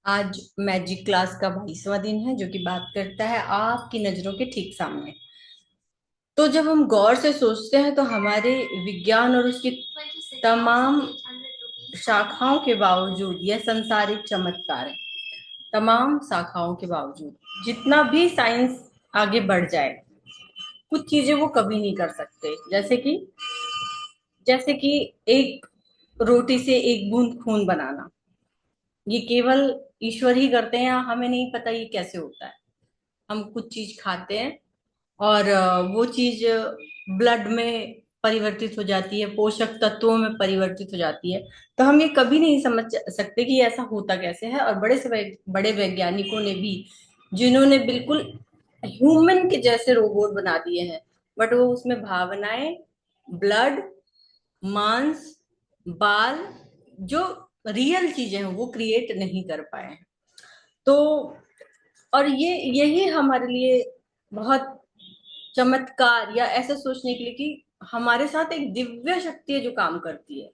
आज magic class का 22वां दिन है जो कि बात करता है आपकी नजरों के ठीक सामने। तो जब हम गौर से सोचते हैं तो हमारे विज्ञान और उसकी तमाम शाखाओं के बावजूद यह संसार एक चमत्कार है। तमाम शाखाओं के बावजूद जितना भी साइंस आगे बढ़ जाए, कुछ चीजें वो कभी नहीं कर सकते। जैसे कि एक रोटी से एक बूंद खून बनाना, ये केवल ईश्वर ही करते हैं। हमें नहीं पता ये कैसे होता है। हम कुछ चीज खाते हैं और वो चीज ब्लड में परिवर्तित हो जाती है, पोषक तत्वों में परिवर्तित हो जाती है। तो हम ये कभी नहीं समझ सकते कि ऐसा होता कैसे है। और बड़े वैज्ञानिकों ने भी, जिन्होंने बिल्कुल ह्यूमन के जैसे रोबोट बना दिए हैं, बट वो उसमें भावनाएं, ब्लड, मांस, बाल, जो रियल चीजें हैं वो क्रिएट नहीं कर पाए हैं। तो और यही हमारे लिए बहुत चमत्कार, या ऐसा सोचने के लिए कि हमारे साथ एक दिव्य शक्ति है जो काम करती है,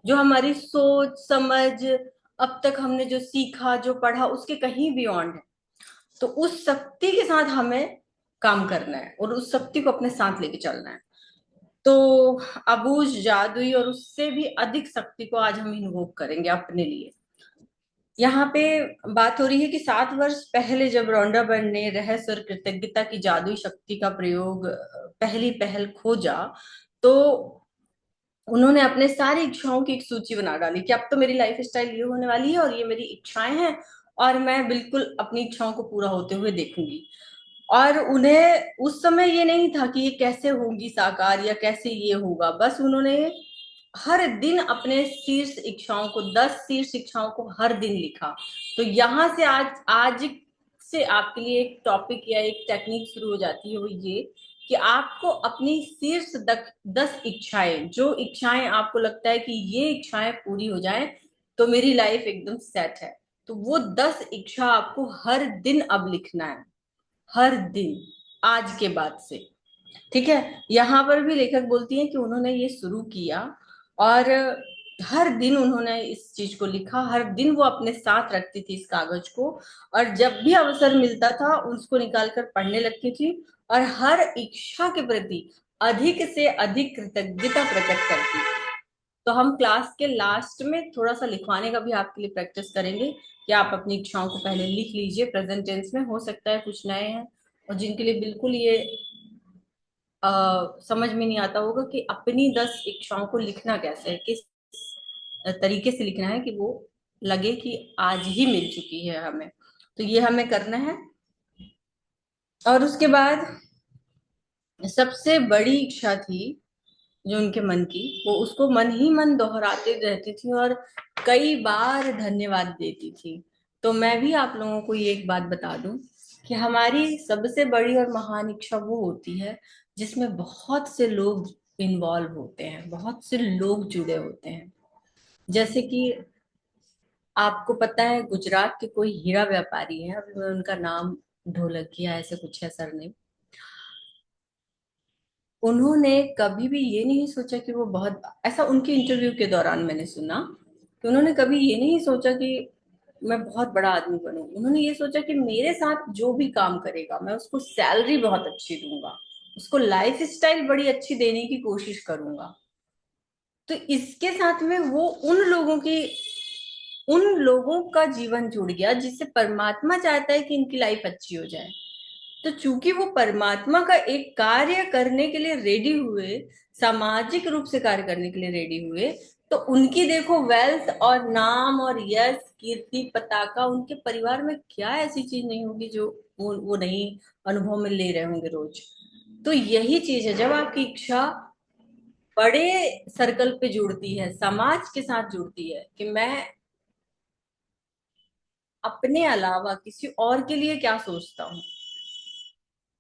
जो हमारी सोच समझ, अब तक हमने जो सीखा जो पढ़ा उसके कहीं बियॉन्ड है। तो उस शक्ति के साथ हमें काम करना है और उस शक्ति को अपने साथ लेके चलना है। तो अबूझ जादुई और उससे भी अधिक शक्ति को आज हम इन्वोक करेंगे अपने लिए। यहाँ पे बात हो रही है कि 7 वर्ष पहले जब रॉन्डा बर्न ने रहस्य और कृतज्ञता की जादुई शक्ति का प्रयोग पहली पहल खोजा, तो उन्होंने अपने सारी इच्छाओं की एक सूची बना डाली कि अब तो मेरी लाइफ स्टाइल ये होने वाली है और ये मेरी इच्छाएं हैं, और मैं बिल्कुल अपनी इच्छाओं को पूरा होते हुए देखूंगी। और उन्हें उस समय ये नहीं था कि ये कैसे होगी साकार या कैसे ये होगा। बस उन्होंने हर दिन अपने शीर्ष इच्छाओं को, 10 शीर्ष इच्छाओं को हर दिन लिखा। तो यहाँ से आज आज से आपके लिए एक टॉपिक या एक टेक्निक शुरू हो जाती है, वो ये कि आपको अपनी शीर्ष 10 इच्छाएं, जो इच्छाएं आपको लगता है कि ये इच्छाएं पूरी हो जाएं तो मेरी लाइफ एकदम सेट है, तो वो 10 इच्छा आपको हर दिन अब लिखना है। हर दिन, आज के बाद से। ठीक है। यहाँ पर भी लेखक बोलती हैं कि उन्होंने ये शुरू किया और हर दिन उन्होंने इस चीज को लिखा, हर दिन वो अपने साथ रखती थी इस कागज को, और जब भी अवसर मिलता था उसको निकालकर पढ़ने लगती थी और हर इच्छा के प्रति अधिक से अधिक कृतज्ञता प्रकट करती थी। तो हम क्लास के लास्ट में थोड़ा सा लिखवाने का भी आपके लिए प्रैक्टिस करेंगे कि आप अपनी इच्छाओं को पहले लिख लीजिए प्रेजेंट टेंस में। हो सकता है कुछ नए हैं और जिनके लिए बिल्कुल ये समझ में नहीं आता होगा कि अपनी 10 इच्छाओं को लिखना कैसे है, किस तरीके से लिखना है कि वो लगे कि आज ही मिल चुकी है हमें। तो ये हमें करना है। और उसके बाद सबसे बड़ी इच्छा थी जो उनके मन की, वो उसको मन ही मन दोहराते रहती थी और कई बार धन्यवाद देती थी। तो मैं भी आप लोगों को ये एक बात बता दूं कि हमारी सबसे बड़ी और महान इच्छा वो होती है जिसमें बहुत से लोग इन्वॉल्व होते हैं, बहुत से लोग जुड़े होते हैं। जैसे कि आपको पता है गुजरात के कोई हीरा व्यापारी है, अभी मैं उनका नाम ढोलकिया ऐसे कुछ है सरनेम। उन्होंने कभी भी ये नहीं सोचा कि वो बहुत, ऐसा उनके इंटरव्यू के दौरान मैंने सुना कि उन्होंने कभी ये नहीं सोचा कि मैं बहुत बड़ा आदमी बनूं। उन्होंने ये सोचा कि मेरे साथ जो भी काम करेगा मैं उसको सैलरी बहुत अच्छी दूंगा, उसको लाइफ स्टाइल बड़ी अच्छी देने की कोशिश करूंगा। तो इसके साथ में वो उन लोगों का जीवन जुड़ गया जिससे परमात्मा चाहता है कि इनकी लाइफ अच्छी हो जाए। तो चूंकि वो परमात्मा का एक कार्य करने के लिए रेडी हुए, सामाजिक रूप से कार्य करने के लिए रेडी हुए, तो उनकी देखो वेल्थ और नाम और यश कीर्ति पताका, उनके परिवार में क्या ऐसी चीज नहीं होगी जो वो नहीं अनुभव में ले रहे होंगे रोज। तो यही चीज है जब आपकी इच्छा बड़े सर्कल पे जुड़ती है, समाज के साथ जुड़ती है कि मैं अपने अलावा किसी और के लिए क्या सोचता हूँ।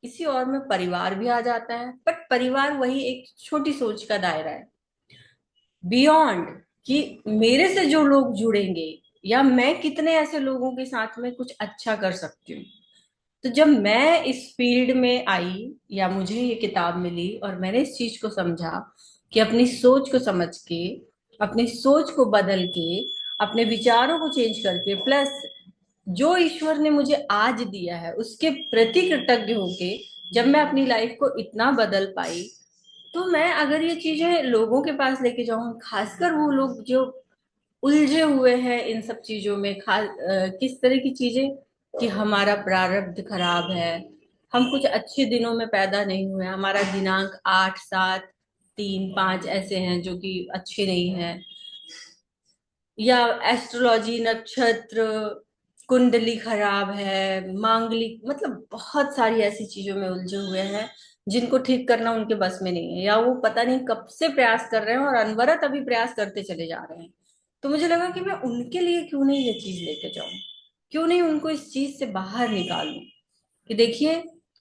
किसी और में परिवार भी आ जाता है, बट परिवार वही एक छोटी सोच का दायरा है। बियॉन्ड कि मेरे से जो लोग जुड़ेंगे या मैं कितने ऐसे लोगों के साथ में कुछ अच्छा कर सकती हूँ। तो जब मैं इस फील्ड में आई या मुझे ये किताब मिली और मैंने इस चीज को समझा कि अपनी सोच को समझ के, अपनी सोच को बदल के अपने विचारों को चेंज करके, प्लस जो ईश्वर ने मुझे आज दिया है उसके प्रति कृतज्ञ होके जब मैं अपनी लाइफ को इतना बदल पाई, तो मैं अगर ये चीजें लोगों के पास लेके जाऊं, खासकर वो लोग जो उलझे हुए हैं इन सब चीजों में, किस तरह की चीजें, कि हमारा प्रारब्ध खराब है, हम कुछ अच्छे दिनों में पैदा नहीं हुए, हमारा दिनांक 8 7 3 5 ऐसे हैं जो कि अच्छे नहीं है, या एस्ट्रोलॉजी, नक्षत्र, कुंडली खराब है, मांगलिक, मतलब बहुत सारी ऐसी चीजों में उलझे हुए हैं जिनको ठीक करना उनके बस में नहीं है, या वो पता नहीं कब से प्रयास कर रहे हैं और अनवरत अभी प्रयास करते चले जा रहे हैं। तो मुझे लगा कि मैं उनके लिए क्यों नहीं ये चीज लेके जाऊं, क्यों नहीं उनको इस चीज से बाहर निकालूं, कि देखिए,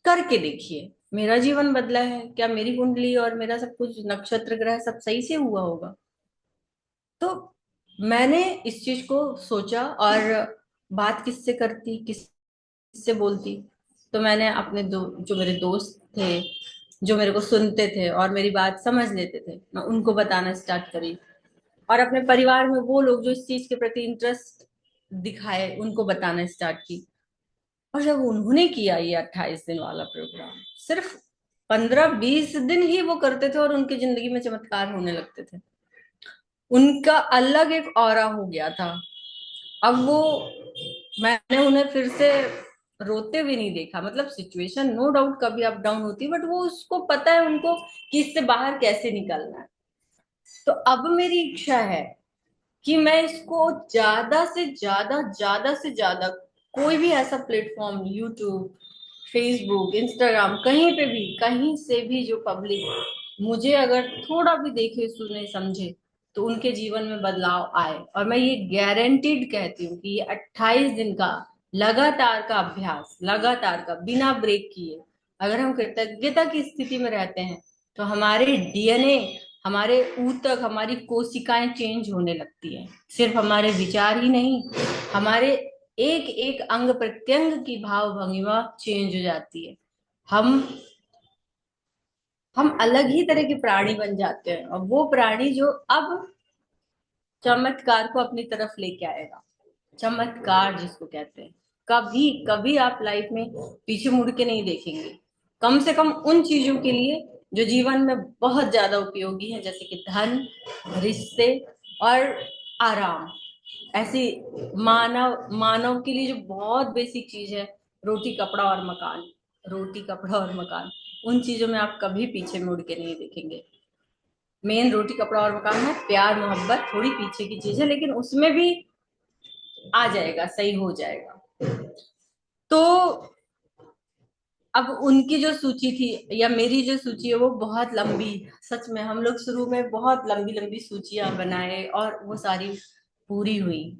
करके देखिए, मेरा जीवन बदला है क्या, मेरी कुंडली और मेरा सब कुछ नक्षत्र ग्रह सब सही से हुआ होगा। तो मैंने इस चीज को सोचा, और बात किससे करती, किससे बोलती, तो मैंने अपने जो मेरे दोस्त थे, जो मेरे को सुनते थे और मेरी बात समझ लेते थे, मैं उनको बताना स्टार्ट करी। और अपने परिवार में वो लोग जो इस चीज के प्रति इंटरेस्ट दिखाए, उनको बताना स्टार्ट की। और जब उन्होंने किया ये 28 दिन वाला प्रोग्राम, सिर्फ 15 20 दिन ही वो करते थे और उनकी जिंदगी में चमत्कार होने लगते थे, उनका अलग एक ऑरा हो गया था। अब वो, मैंने उन्हें फिर से रोते हुए नहीं देखा, मतलब सिचुएशन नो डाउट कभी अप डाउन होती, बट वो उसको पता है उनको कि इससे बाहर कैसे निकलना है। तो अब मेरी इच्छा है कि मैं इसको ज्यादा से ज्यादा, ज्यादा से ज्यादा, कोई भी ऐसा प्लेटफॉर्म, यूट्यूब, फेसबुक, इंस्टाग्राम, कहीं पे भी, कहीं से भी जो पब्लिक मुझे अगर थोड़ा भी देखे, सुने, समझे, तो उनके जीवन में बदलाव आए। और मैं ये गारंटीड कहती हूँ कि ये 28 दिन का लगातार का अभ्यास, लगातार का, बिना ब्रेक किए, अगर हम कृतज्ञता की स्थिति में रहते हैं, तो हमारे डीएनए, हमारे ऊतक, हमारी कोशिकाएं चेंज होने लगती है। सिर्फ हमारे विचार ही नहीं, हमारे एक एक अंग प्रत्यंग की भाव भंगिमा चेंज हो जाती है। हम हम अलग ही तरह के प्राणी बन जाते हैं, और वो प्राणी जो अब चमत्कार को अपनी तरफ लेके आएगा, चमत्कार जिसको कहते हैं, कभी कभी आप लाइफ में पीछे मुड़ के नहीं देखेंगे, कम से कम उन चीजों के लिए जो जीवन में बहुत ज्यादा उपयोगी है, जैसे कि धन, रिश्ते और आराम। ऐसी मानव मानव के लिए जो बहुत बेसिक चीज है, रोटी कपड़ा और मकान, रोटी कपड़ा और मकान, उन चीजों में आप कभी पीछे मुड़ के नहीं देखेंगे। मेन रोटी कपड़ा और मकान है, प्यार मोहब्बत थोड़ी पीछे की चीज है, लेकिन उसमें भी आ जाएगा, सही हो जाएगा। तो अब उनकी जो सूची थी या मेरी जो सूची है वो बहुत लंबी, सच में हम लोग शुरू में बहुत लंबी लंबी सूचियां बनाए और वो सारी पूरी हुई।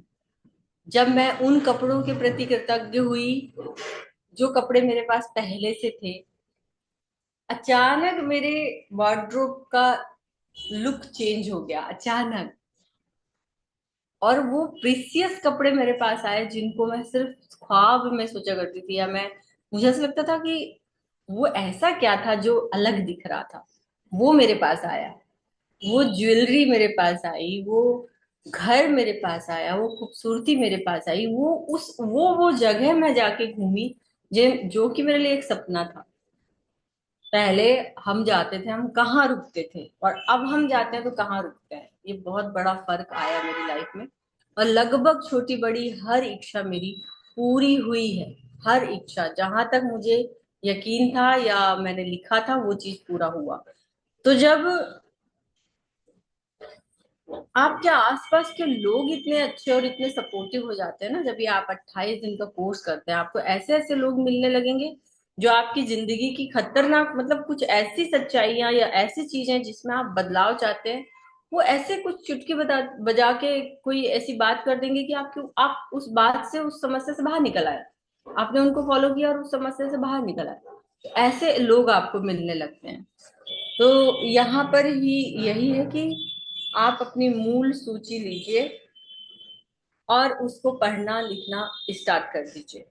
जब मैं उन कपड़ों के प्रति कृतज्ञ हुई जो कपड़े मेरे पास पहले से थे, अचानक मेरे वार्डरोब का लुक चेंज हो गया अचानक। और वो प्रीसियस कपड़े मेरे पास आए जिनको मैं सिर्फ ख्वाब में सोचा करती थी, या मैं, मुझे ऐसा लगता था कि वो ऐसा क्या था जो अलग दिख रहा था, वो मेरे पास आया। वो ज्वेलरी मेरे पास आई, वो घर मेरे पास आया, वो खूबसूरती मेरे पास आई, वो जगह मैं जाके घूमी जो कि मेरे लिए एक सपना था। पहले हम जाते थे, हम कहाँ रुकते थे, और अब हम जाते हैं तो कहाँ रुकते हैं, ये बहुत बड़ा फर्क आया मेरी लाइफ में। और लगभग छोटी बड़ी हर इच्छा मेरी पूरी हुई है, हर इच्छा, जहां तक मुझे यकीन था या मैंने लिखा था वो चीज पूरा हुआ। तो जब आपके आसपास के लोग इतने अच्छे और इतने सपोर्टिव हो जाते हैं ना, जब ये आप 28 दिन का कोर्स करते हैं, आपको ऐसे ऐसे लोग मिलने लगेंगे जो आपकी जिंदगी की खतरनाक, मतलब कुछ ऐसी सच्चाइयां या ऐसी चीजें जिसमें आप बदलाव चाहते हैं, वो ऐसे कुछ चुटकी बजा के कोई ऐसी बात कर देंगे कि आप उस बात से, उस समस्या से बाहर निकल आए, आपने उनको फॉलो किया और उस समस्या से बाहर निकल आए। तो ऐसे लोग आपको मिलने लगते हैं। तो यहाँ पर ही यही है कि आप अपनी मूल सूची लीजिए और उसको पढ़ना लिखना स्टार्ट कर दीजिए।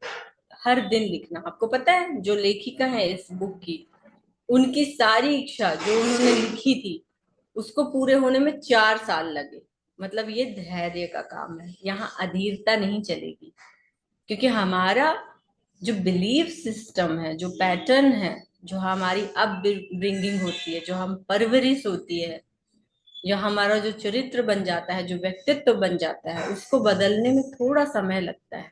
हर दिन लिखना। आपको पता है जो लेखिका है इस बुक की, उनकी सारी इच्छा जो उन्होंने लिखी थी उसको पूरे होने में 4 साल लगे। मतलब ये धैर्य का काम है, यहाँ अधीरता नहीं चलेगी। क्योंकि हमारा जो बिलीफ सिस्टम है, जो पैटर्न है, जो हमारी अपब्रिंगिंग होती है, जो हम परवरिश होती है, जो हमारा जो चरित्र बन जाता है, जो व्यक्तित्व बन जाता है, उसको बदलने में थोड़ा समय लगता है।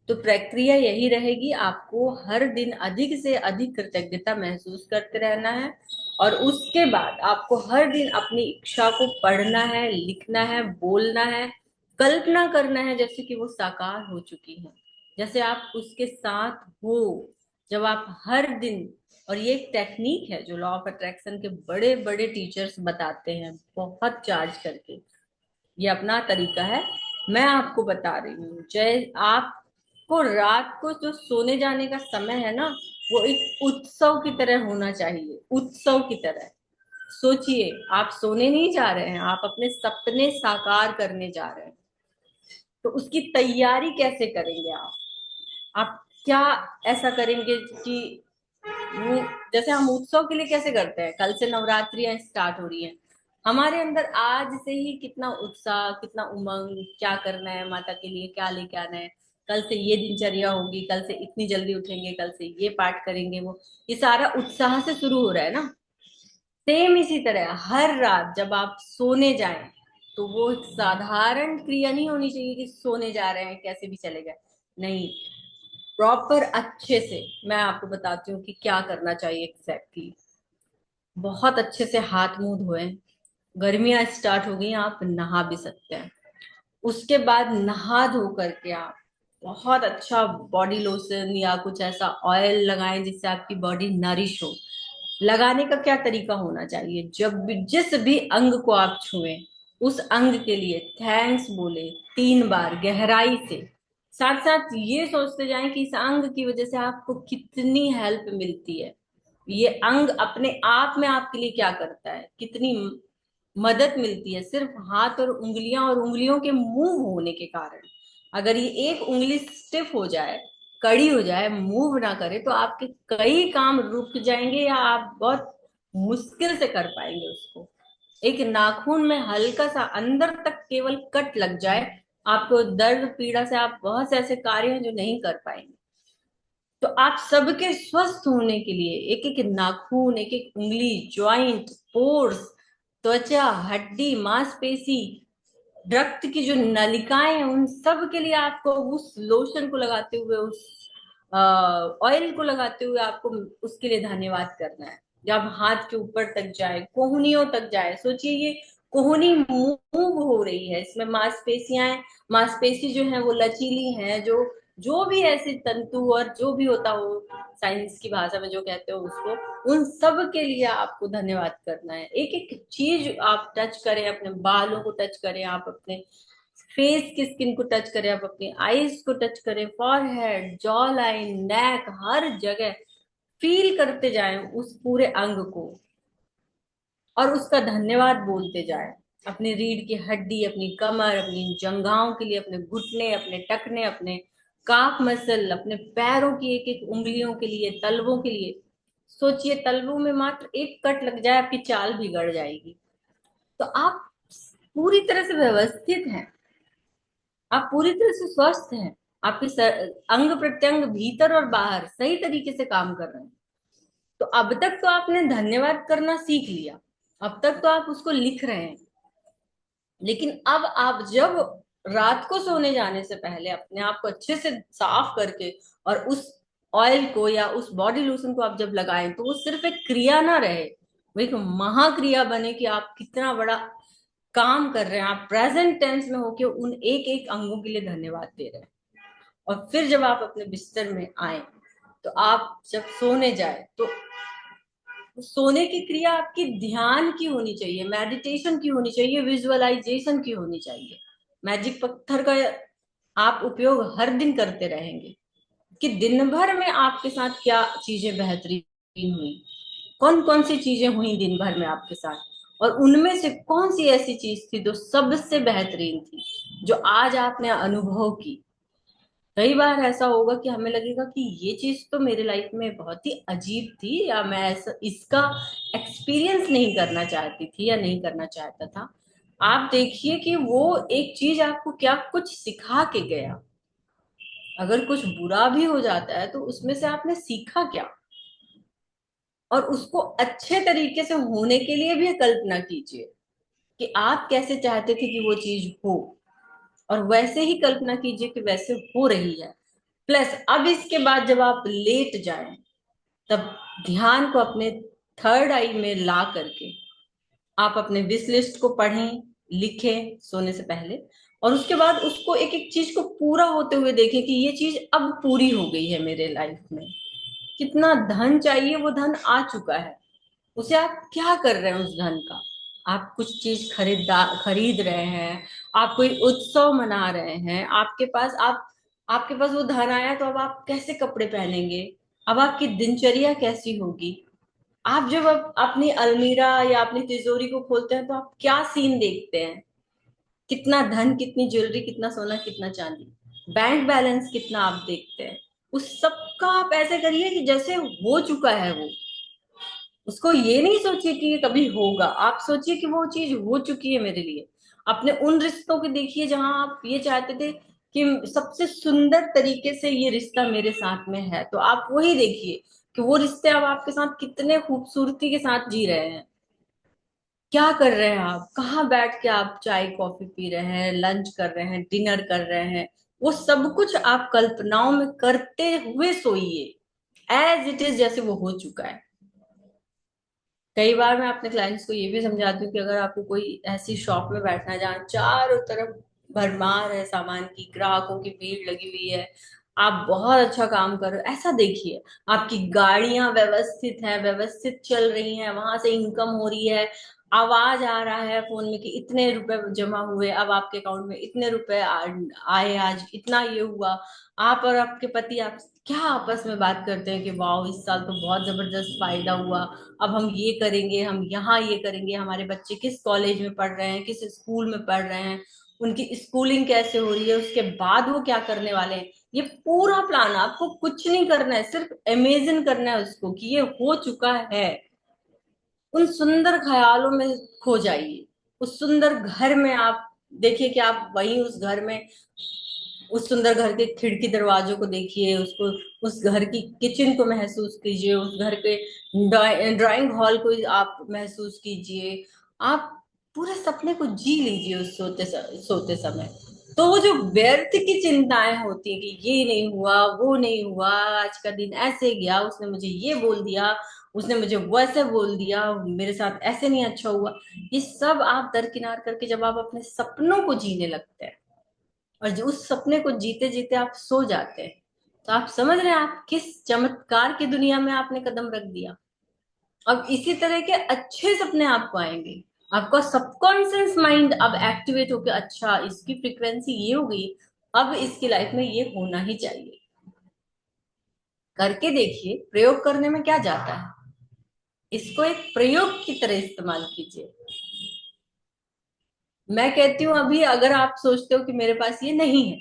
तो प्रक्रिया यही रहेगी, आपको हर दिन अधिक से अधिक कृतज्ञता महसूस करते रहना है, और उसके बाद आपको हर दिन अपनी इच्छा को पढ़ना है, लिखना है, बोलना है, कल्पना करना है जैसे कि वो साकार हो चुकी है, जैसे आप उसके साथ हो। जब आप हर दिन, और ये एक टेक्निक है जो लॉ ऑफ अट्रैक्शन के बड़े बड़े टीचर्स बताते हैं बहुत चार्ज करके, ये अपना तरीका है, मैं आपको बता रही हूँ। जय, आपको रात को जो सोने जाने का समय है ना, वो एक उत्सव की तरह होना चाहिए, उत्सव की तरह। सोचिए, आप सोने नहीं जा रहे हैं, आप अपने सपने साकार करने जा रहे हैं। तो उसकी तैयारी कैसे करेंगे आप क्या ऐसा करेंगे कि वो, जैसे हम उत्सव के लिए कैसे करते हैं, कल से नवरात्रियां स्टार्ट हो रही हैं, हमारे अंदर आज से ही कितना उत्साह, कितना उमंग, क्या करना है माता के लिए, क्या लेके आना है, कल से ये दिनचर्या होगी, कल से इतनी जल्दी उठेंगे, कल से ये पाठ करेंगे, वो ये सारा उत्साह से शुरू हो रहा है ना। सेम इसी तरह हर रात जब आप सोने जाएं, तो वो एक साधारण क्रिया नहीं होनी चाहिए कि सोने जा रहे हैं कैसे भी चले गए, नहीं, प्रॉपर अच्छे से। मैं आपको बताती हूँ कि क्या करना चाहिए एग्जैक्टली। बहुत अच्छे से हाथ मुंह धोए, गर्मियां स्टार्ट हो गई, आप नहा भी सकते हैं। उसके बाद नहा धो करके आप बहुत अच्छा बॉडी लोशन या कुछ ऐसा ऑयल लगाएं जिससे आपकी बॉडी नरिश हो। लगाने का क्या तरीका होना चाहिए, जब भी जिस भी अंग को आप छुएं, उस अंग के लिए थैंक्स बोले 3 बार गहराई से। साथ साथ ये सोचते जाएं कि इस अंग की वजह से आपको कितनी हेल्प मिलती है, ये अंग अपने आप में आपके लिए क्या करता है, कितनी मदद मिलती है सिर्फ हाथ और उंगलियां और उंगलियों के मूव होने के कारण। अगर ये एक उंगली स्टिफ हो जाए, कड़ी हो जाए, मूव ना करे, तो आपके कई काम रुक जाएंगे या आप बहुत मुश्किल से कर पाएंगे उसको। एक नाखून में हल्का सा अंदर तक केवल कट लग जाए, आपको दर्द पीड़ा से आप बहुत से ऐसे कार्य हैं जो नहीं कर पाएंगे। तो आप सबके स्वस्थ होने के लिए एक एक नाखून, एक एक उंगली, ज्वाइंट, पोर्स, त्वचा, हड्डी, मांसपेशी, रक्त की जो नलिकाएं हैं, उन सब के लिए आपको उस लोशन को लगाते हुए, उस ऑयल को लगाते हुए आपको उसके लिए धन्यवाद करना है। जब हाथ के ऊपर तक जाए, कोहनियों तक जाए, सोचिए ये कोहनी मूव हो रही है, इसमें मांसपेशियां हैं, मांसपेशी जो है वो लचीली हैं, जो जो भी ऐसे तंतु और जो भी होता हो, साइंस की भाषा में जो कहते हो उसको, उन सब के लिए आपको धन्यवाद करना है। एक एक चीज आप टच करें, अपने बालों को टच करें, आप अपने फेस की स्किन को टच करें, आप अपनी आईज को टच करें, फॉरहेड, जॉ लाइन, नेक, हर जगह फील करते जाएं उस पूरे अंग को, और उसका धन्यवाद बोलते जाएं। अपनी रीढ़ की हड्डी, अपनी कमर, अपनी जंघाओं के लिए, अपने घुटने, अपने टखने, अपने काफ मसल, अपने पैरों की एक एक उंगलियों के लिए, तलवों के लिए। सोचिए, तलवों में मात्र एक कट लग जाए, आपकी चाल बिगड़ जाएगी। तो आप पूरी तरह से व्यवस्थित हैं, आप पूरी तरह से स्वस्थ हैं, आपके अंग प्रत्यंग भीतर और बाहर सही तरीके से काम कर रहे हैं। तो अब तक तो आपने धन्यवाद करना सीख लिया, अब तक तो आप उसको लिख रहे हैं, लेकिन अब आप जब रात को सोने जाने से पहले अपने आप को अच्छे से साफ करके, और उस ऑयल को या उस बॉडी लोशन को आप जब लगाएं, तो वो सिर्फ एक क्रिया ना रहे, वो एक महाक्रिया बने कि आप कितना बड़ा काम कर रहे हैं, आप प्रेजेंट टेंस में होके उन एक एक अंगों के लिए धन्यवाद दे रहे हैं। और फिर जब आप अपने बिस्तर में आए, तो आप जब सोने जाए, तो सोने की क्रिया आपकी ध्यान की होनी चाहिए, मेडिटेशन की होनी चाहिए, विजुअलाइजेशन की होनी चाहिए। मैजिक पत्थर का आप उपयोग हर दिन करते रहेंगे कि दिन भर में आपके साथ क्या चीजें बेहतरीन हुई, कौन कौन सी चीजें हुई दिन भर में आपके साथ, और उनमें से कौन सी ऐसी चीज थी जो सबसे बेहतरीन थी, जो आज आपने अनुभव की। कई बार ऐसा होगा कि हमें लगेगा कि ये चीज तो मेरे लाइफ में बहुत ही अजीब थी, या मैं ऐसा इसका एक्सपीरियंस नहीं करना चाहती थी या नहीं करना चाहता था। आप देखिए कि वो एक चीज आपको क्या कुछ सिखा के गया। अगर कुछ बुरा भी हो जाता है तो उसमें से आपने सीखा क्या, और उसको अच्छे तरीके से होने के लिए भी कल्पना कीजिए कि आप कैसे चाहते थे कि वो चीज हो, और वैसे ही कल्पना कीजिए कि वैसे हो रही है। प्लस अब इसके बाद जब आप लेट जाएं, तब ध्यान को अपने थर्ड आई में ला करके आप अपने विश लिस्ट को पढ़ें, लिखें सोने से पहले, और उसके बाद उसको एक एक चीज को पूरा होते हुए देखें कि ये चीज अब पूरी हो गई है मेरे लाइफ में। कितना धन चाहिए वो धन आ चुका है, उसे आप क्या कर रहे हैं उस धन का। आप कुछ चीज खरीद रहे हैं, आप कोई उत्सव मना रहे हैं, आपके पास वो धन आया, तो अब आप कैसे कपड़े पहनेंगे, अब आपकी दिनचर्या कैसी होगी। आप जब अपनी अलमीरा या अपनी तिजोरी को खोलते हैं तो आप क्या सीन देखते हैं, कितना धन, कितनी ज्वेलरी, कितना सोना, कितना चांदी, बैंक बैलेंस कितना आप देखते हैं। उस सब का आप ऐसे करिए कि जैसे हो चुका है वो। उसको ये नहीं सोचिए कि ये कभी होगा, आप सोचिए कि वो चीज हो चुकी है मेरे लिए। अपने उन रिश्तों को देखिए जहां आप ये चाहते थे कि सबसे सुंदर तरीके से ये रिश्ता मेरे साथ में है, तो आप वही देखिए कि वो रिश्ते अब आपके साथ कितने खूबसूरती के साथ जी रहे हैं। क्या कर रहे हैं आप, कहाँ बैठ के आप चाय कॉफी पी रहे हैं, लंच कर रहे हैं, डिनर कर रहे हैं, वो सब कुछ आप कल्पनाओं में करते हुए सोइए, एज इट इज, जैसे वो हो चुका है। कई बार मैं अपने क्लाइंट्स को ये भी समझाती हूँ कि अगर आपको कोई ऐसी शॉप में बैठना है जहाँ चारों तरफ भरमार है सामान की, ग्राहकों की भीड़ लगी हुई है, आप बहुत अच्छा काम कर रहे हो, ऐसा देखिए आपकी गाड़ियां व्यवस्थित है, व्यवस्थित चल रही हैं, वहां से इनकम हो रही है, आवाज आ रहा है फोन में कि इतने रुपए जमा हुए, अब आपके अकाउंट में इतने रुपए आए, आज इतना ये हुआ। आप और आपके पति आप क्या आपस में बात करते हैं कि वाह इस साल तो बहुत जबरदस्त फायदा हुआ, अब हम ये करेंगे, हम यहाँ ये करेंगे, हमारे बच्चे किस कॉलेज में पढ़ रहे हैं, किस स्कूल में पढ़ रहे हैं, उनकी स्कूलिंग कैसे हो रही है, उसके बाद वो क्या करने वाले हैं। ये पूरा प्लान, आपको कुछ नहीं करना है, सिर्फ इमेजिन करना है उसको कि ये हो चुका है। उन सुंदर ख्यालों में खो जाइए, उस सुंदर घर में आप देखिए कि आप वहीं उस घर में, उस सुंदर घर के खिड़की दरवाजों को देखिए, उसको, उस घर की किचन को महसूस कीजिए, उस घर के ड्राइंग हॉल को आप महसूस कीजिए। आप पूरे सपने को जी लीजिए उस सोते समय। तो वो जो व्यर्थ की चिंताएं होती है कि ये नहीं हुआ, वो नहीं हुआ, आज का दिन ऐसे गया, उसने मुझे ये बोल दिया, उसने मुझे वैसे बोल दिया, मेरे साथ ऐसे नहीं अच्छा हुआ, ये सब आप दरकिनार करके जब आप अपने सपनों को जीने लगते हैं, और जो उस सपने को जीते जीते आप सो जाते हैं, तो आप समझ रहे हैं आप किस चमत्कार की दुनिया में आपने कदम रख दिया। अब इसी तरह के अच्छे सपने आपको आएंगे। आपका सबकॉन्शियस माइंड अब एक्टिवेट होकर, अच्छा इसकी फ्रीक्वेंसी ये हो गई, अब इसकी लाइफ में ये होना ही चाहिए। करके देखिए, प्रयोग करने में क्या जाता है, इसको एक प्रयोग की तरह इस्तेमाल कीजिए। मैं कहती हूँ अभी अगर आप सोचते हो कि मेरे पास ये नहीं है,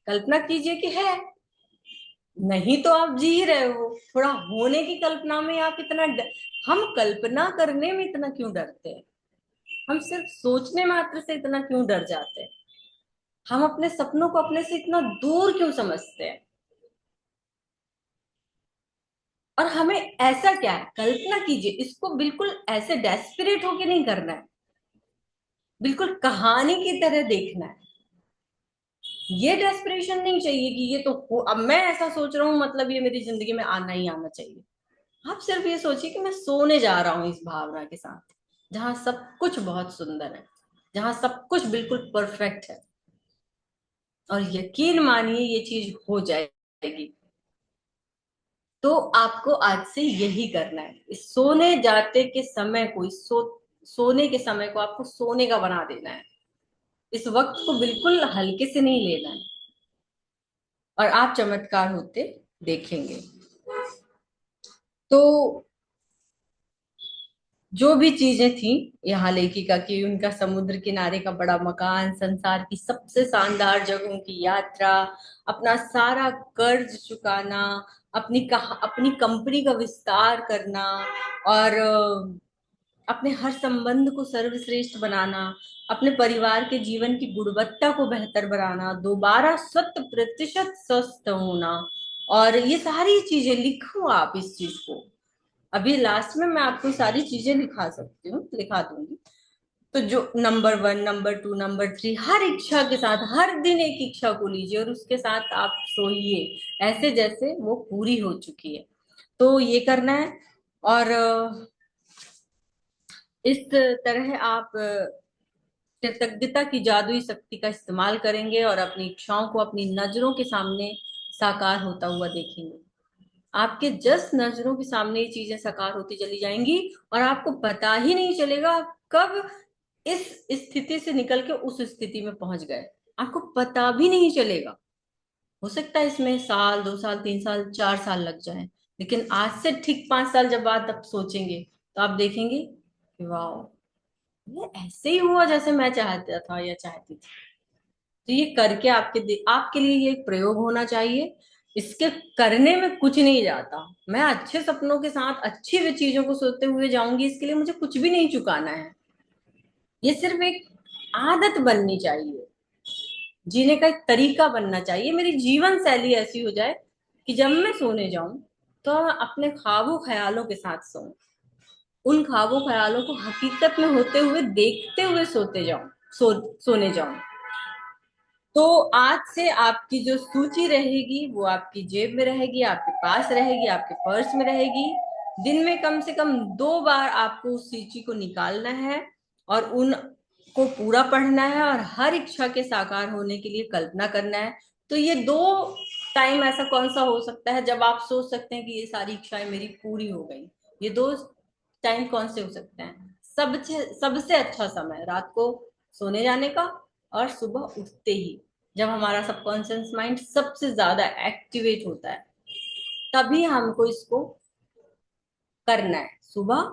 कल्पना कीजिए कि है। नहीं तो आप जी ही रहे हो, थोड़ा होने की कल्पना में आप हम कल्पना करने में इतना क्यों डरते हैं, हम सिर्फ सोचने मात्र से इतना क्यों डर जाते हैं, हम अपने सपनों को अपने से इतना दूर क्यों समझते हैं। और हमें ऐसा क्या है, कल्पना कीजिए, इसको बिल्कुल ऐसे डेस्परेट होके नहीं करना है, बिल्कुल कहानी की तरह देखना है। ये डेस्परेशन नहीं चाहिए कि ये तो अब मैं ऐसा सोच रहा हूं मतलब ये मेरी जिंदगी में आना ही आना चाहिए। आप सिर्फ ये सोचिए कि मैं सोने जा रहा हूं इस भावना के साथ, जहां सब कुछ बहुत सुंदर है, जहां सब कुछ बिल्कुल परफेक्ट है, और यकीन मानिए ये चीज हो जाएगी। तो आपको आज से यही करना है, इस सोने जाते के समय को, सोने के समय को आपको सोने का बना देना है। इस वक्त को बिल्कुल हल्के से नहीं लेना है, और आप चमत्कार होते देखेंगे। तो जो भी चीजें थी यहाँ लेखिका की, उनका समुद्र किनारे का बड़ा मकान, संसार की सबसे शानदार जगहों की यात्रा, अपना सारा कर्ज चुकाना, अपनी कंपनी का विस्तार करना, और अपने हर संबंध को सर्वश्रेष्ठ बनाना, अपने परिवार के जीवन की गुणवत्ता को बेहतर बनाना, दोबारा 100% स्वस्थ होना। और ये सारी चीजें लिखो आप इस चीज को। अभी लास्ट में मैं आपको सारी चीजें लिखा सकती हूँ, लिखा दूंगी। तो जो नंबर 1, नंबर 2, नंबर 3, हर इच्छा के साथ हर दिन एक इच्छा को लीजिए और उसके साथ आप सोइए ऐसे जैसे वो पूरी हो चुकी है। तो ये करना है। और इस तरह आप कृतज्ञता की जादुई शक्ति का इस्तेमाल करेंगे और अपनी इच्छाओं को अपनी नजरों के सामने साकार होता हुआ देखेंगे। आपके जस्ट नजरों के सामने ये चीजें साकार होती चली जाएंगी और आपको पता ही नहीं चलेगा कब इस स्थिति से निकल के उस स्थिति में पहुंच गए। आपको पता भी नहीं चलेगा। हो सकता है इसमें साल, 2 साल, 3 साल, 4 साल लग जाए, लेकिन आज से ठीक 5 साल जब बाद आप सोचेंगे तो आप देखेंगे कि वाह, ये ऐसे ही हुआ जैसे मैं चाहता था या चाहती थी। तो ये करके आपके लिए ये एक प्रयोग होना चाहिए। इसके करने में कुछ नहीं जाता। मैं अच्छे सपनों के साथ अच्छी भी चीजों को सोचते हुए जाऊंगी, इसके लिए मुझे कुछ भी नहीं चुकाना है। ये सिर्फ एक आदत बननी चाहिए, जीने का एक तरीका बनना चाहिए। मेरी जीवन शैली ऐसी हो जाए कि जब मैं सोने जाऊं तो मैं अपने ख्वाबों ख्यालों के साथ सोऊं, उन ख्वाबों ख्यालों को हकीकत में होते हुए देखते हुए सोते जाऊं, सोने जाऊं। तो आज से आपकी जो सूची रहेगी वो आपकी जेब में रहेगी, आपके पास रहेगी, आपके पर्स में रहेगी। दिन में कम से कम 2 बार आपको उस सूची को निकालना है और उन को पूरा पढ़ना है और हर इच्छा के साकार होने के लिए कल्पना करना है। तो ये 2 टाइम ऐसा कौन सा हो सकता है जब आप सोच सकते हैं कि ये सारी इच्छाएं मेरी पूरी हो गई? ये 2 टाइम कौन से हो सकते हैं? सबसे सबसे अच्छा समय रात को सोने जाने का और सुबह उठते ही, जब हमारा सबकॉन्शियस माइंड सबसे ज्यादा एक्टिवेट होता है, तभी हमको इसको करना है। सुबह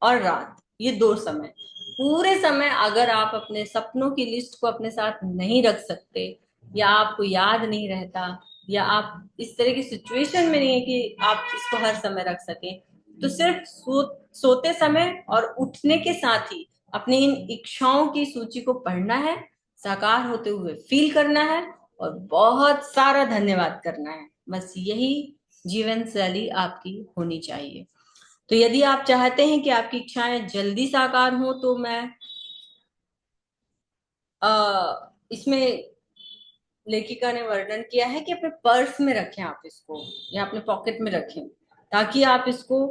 और रात, ये 2 समय। पूरे समय अगर आप अपने सपनों की लिस्ट को अपने साथ नहीं रख सकते या आपको याद नहीं रहता या आप इस तरह की सिचुएशन में नहीं है कि आप इसको हर समय रख सकें, तो सिर्फ सोते समय और उठने के साथ ही अपनी इन इच्छाओं की सूची को पढ़ना है, साकार होते हुए फील करना है और बहुत सारा धन्यवाद करना है। बस यही जीवन शैली आपकी होनी चाहिए। तो यदि आप चाहते हैं कि आपकी इच्छाएं जल्दी साकार हों तो मैं इसमें लेखिका ने वर्णन किया है कि अपने पर्स में रखें आप इसको या अपने पॉकेट में रखें, ताकि आप इसको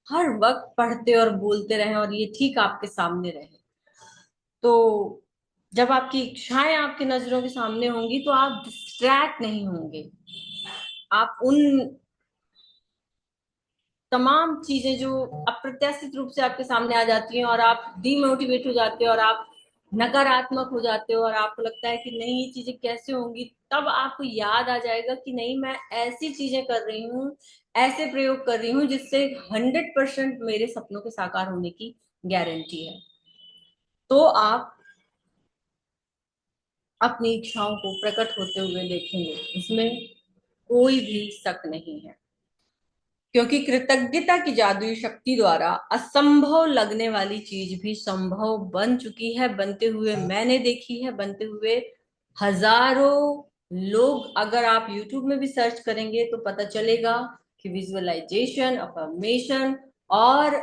हर वक्त पढ़ते और बोलते रहें और ये ठीक आपके सामने रहे। तो जब आपकी इच्छाएं आपकी नजरों के सामने होंगी तो आप डिस्ट्रैक्ट नहीं होंगे। आप उन तमाम चीजें जो अप्रत्याशित रूप से आपके सामने आ जाती हैं और आप डीमोटिवेट हो जाते हो और आप नकारात्मक हो जाते हो और आपको लगता है कि नहीं ये चीजें कैसे होंगी, तब आपको याद आ जाएगा कि नहीं, मैं ऐसी चीजें कर रही हूँ, ऐसे प्रयोग कर रही हूँ जिससे 100% मेरे सपनों के साकार होने की गारंटी है। तो आप अपनी इच्छाओं को प्रकट होते हुए देखेंगे, इसमें कोई भी शक नहीं है। क्योंकि कृतज्ञता की जादुई शक्ति द्वारा असंभव लगने वाली चीज भी संभव बन चुकी है, बनते हुए मैंने देखी है, बनते हुए हजारों लोग, अगर आप YouTube में भी सर्च करेंगे तो पता चलेगा कि विजुअलाइजेशन, अफर्मेशन और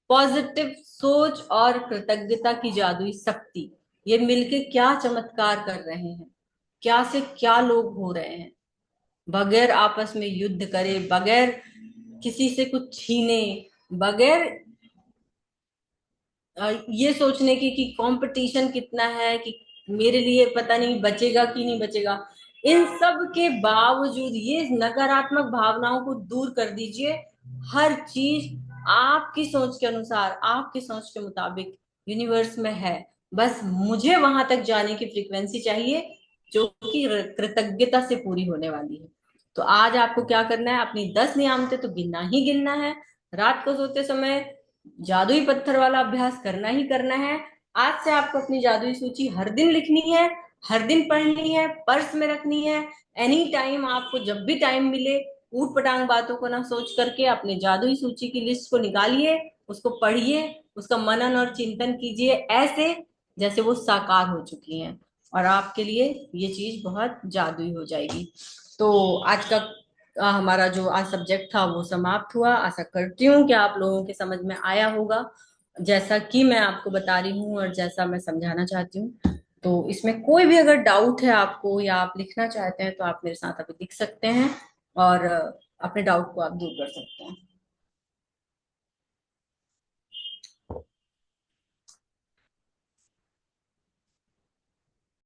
पॉजिटिव सोच और कृतज्ञता की जादुई शक्ति, ये मिलके क्या चमत्कार कर रहे हैं, क्या से क्या लोग हो रहे हैं। बगैर आपस में युद्ध करे, बगैर किसी से कुछ छीने, बगैर ये सोचने की कि कंपटीशन कितना है, कि मेरे लिए पता नहीं बचेगा कि नहीं बचेगा, इन सब के बावजूद ये नकारात्मक भावनाओं को दूर कर दीजिए। हर चीज आपकी सोच के अनुसार, आपकी सोच के मुताबिक यूनिवर्स में है। बस मुझे वहां तक जाने की फ्रीक्वेंसी चाहिए जो कि कृतज्ञता से पूरी होने वाली है। तो आज आपको क्या करना है? अपनी 10 नियामतें तो गिनना ही गिनना है। रात को सोते समय जादुई पत्थर वाला अभ्यास करना ही करना है। आज से आपको अपनी जादुई सूची हर दिन लिखनी है, हर दिन पढ़नी है, पर्स में रखनी है। एनी टाइम आपको जब भी टाइम मिले ऊट पटांग बातों को ना सोच करके अपने जादुई सूची की लिस्ट को निकालिए, उसको पढ़िए, उसका मनन और चिंतन कीजिए ऐसे जैसे वो साकार हो चुकी हैं, और आपके लिए ये चीज बहुत जादुई हो जाएगी। तो आज का हमारा जो आज सब्जेक्ट था वो समाप्त हुआ। आशा करती हूँ कि आप लोगों के समझ में आया होगा, जैसा कि मैं आपको बता रही हूँ और जैसा मैं समझाना चाहती हूँ। तो इसमें कोई भी अगर डाउट है आपको या आप लिखना चाहते हैं तो आप मेरे साथ अभी लिख सकते हैं, और अपने डाउट को आप दूर कर सकते हैं।